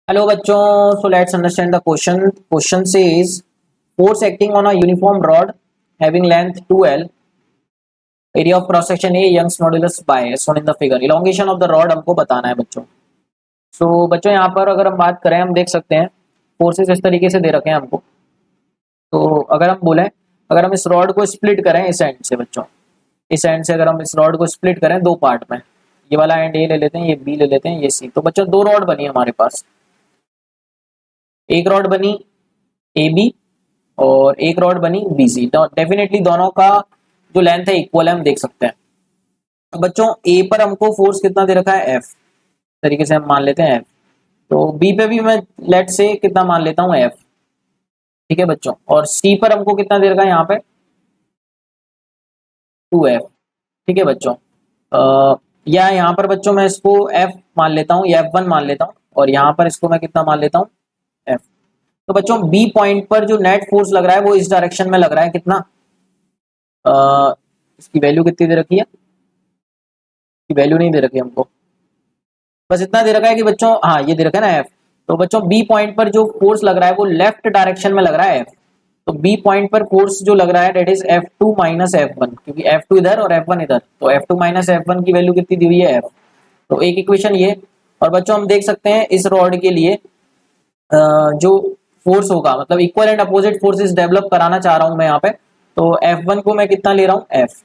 Hello बच्चों, so let's understand the question. Question says force acting on a uniform rod having length 2L, area of cross section A, Young's modulus by as shown in the figure. Elongation of the rod हमको बताना है बच्चों. So बच्चों यहाँ पर अगर हम बात करें, हम देख सकते हैं फोर्सेस इस तरीके से दे रखे हैं हमको. तो अगर हम बोलें, अगर हम इस रॉड को स्प्लिट करें इस एंड से बच्चों, इस एंड से अगर हम इस रॉड को स्प्लिट करें दो पार्ट में, ये वाला एंड ए ले लेते हैं, ये बी ले लेते हैं, ये सी. तो बच्चों दो रॉड बनी हमारे पास. एक रॉड बनी ए बी और एक रॉड बनी बी सी. डेफिनेटली दोनों का जो लेंथ है इक्वल है, हम देख सकते हैं. तो बच्चों ए पर हमको फोर्स कितना दे रखा है, एफ तरीके से हम मान लेते हैं एफ. तो बी पे भी मैं लेट से कितना मान लेता हूँ, एफ. ठीक है बच्चों. और सी पर हमको कितना दे रखा है यहाँ पे, 2F. ठीक है बच्चों. या यहाँ पर बच्चों मैं इसको F मान लेता हूँ या F1 मान लेता हूँ, और यहाँ पर इसको मैं कितना मान लेता हूँ, F. तो बच्चों बी पॉइंट पर जो नेट फोर्स लग रहा है वो इस डायरेक्शन में लग रहा है. कितना, इसकी वैल्यू कितनी दे रखी है, इसकी वैल्यू नहीं दे रखी हमको, बस इतना दे रखा है कि बच्चों, हाँ ये दे रखा है ना, F. तो बच्चों बी पॉइंट पर जो फोर्स लग रहा है वो लेफ्ट डायरेक्शन में लग रहा है, F. तो बी पॉइंट पर फोर्स जो लग रहा है date is F2 minus F1, क्योंकि F2 इधर और F1 इधर. तो F2 माइनस F1 की वैल्यू कितनी दी हुई है, F. तो एक इक्वेशन ये. और बच्चों हम देख सकते हैं इस रॉड के लिए जो फोर्स होगा, मतलब equal and opposite forces develop कराना चाह रहा हूं मैं यहाँ पे. तो F1 को मैं कितना ले रहा हूँ, F,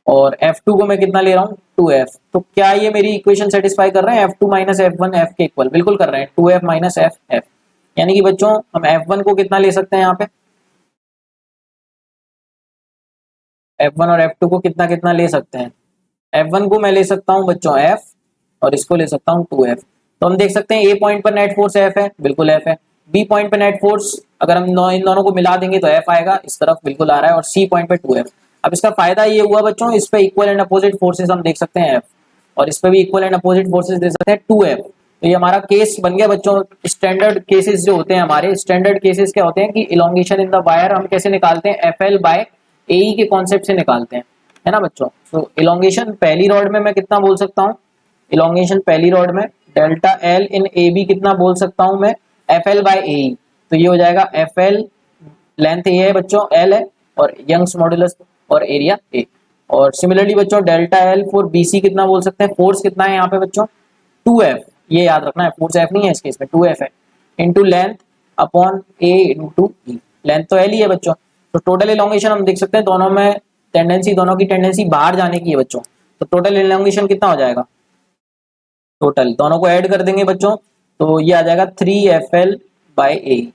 और F2 को मैं कितना ले रहा हूँ, 2F. तो क्या ये मेरी इक्वेशन सेटिस्फाई कर रहे हैं, F2 माइनस F1 F के इक्वल? बिल्कुल कर रहे हैं. 2F minus F F. यानी कि बच्चों हम F1 को कितना ले सकते हैं यहाँ पे, F1 और F2 को कितना कितना ले सकते हैं. F1 को मैं ले सकता हूँ बच्चों F, और इसको ले सकता हूँ 2F. तो हम देख सकते हैं ए पॉइंट पर नेट फोर्स F है, बिल्कुल F है. बी पॉइंट पर नेट फोर्स अगर हम इन दोनों को मिला देंगे तो F आएगा, इस तरफ बिल्कुल आ रहा है. और सी पॉइंट पे 2F. अब इसका फायदा ये हुआ बच्चों, इस पे इक्वल एंड अपोजिट फोर्सेस हम देख सकते हैं F, और इस पे भी इक्वल एंड अपोजिट फोर्सेस दे सकते हैं 2F. तो ये हमारा केस बन गया बच्चों. स्टैंडर्ड केसेस जो होते हैं हमारे, स्टैंडर्ड केसेस क्या होते हैं कि इलोंगेशन इन द वायर हम कैसे निकालते हैं, FL बाय AE के कॉन्सेप्ट से निकालते हैं, है ना बच्चों. तो इलोंगेशन पहली रॉड में मैं कितना बोल सकता हूँ, इलोंगेशन पहली रॉड में delta L in A B कितना बोल सकता हूँ मैं, FL बाय AE. तो ये हो जाएगा FL, लेंथ ए है बच्चों, L है, और यंग्स मॉडुलस और एरिया A. और सिमिलरली बच्चों डेल्टा एल फॉर BC कितना बोल सकते हैं, फोर्स कितना है यहाँ पे बच्चों, 2F. ये याद रखना है, फोर्स F नहीं है इस केस में, 2F है, into length upon A into E. Length तो L ही है बच्चों. तो टोटल इलोंगेशन हम देख सकते हैं दोनों में टेंडेंसी, दोनों की टेंडेंसी बाहर जाने की है बच्चों. तो टोटल इलोंगेशन कितना हो जाएगा, टोटल दोनों को ऐड कर देंगे बच्चों, तो ये आ जाएगा 3FL बाय AE.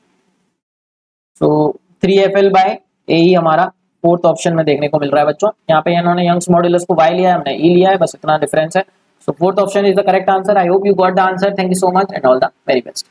तो 3FL बाय AE हमारा फोर्थ ऑप्शन में देखने को मिल रहा है बच्चों. यहाँ पे इन्होंने यंग्स मॉडुलस को Y लिया है, हमने E लिया है, बस इतना डिफरेंस है. So fourth option is the correct answer. I hope you got the answer. Thank you so much and all the very best.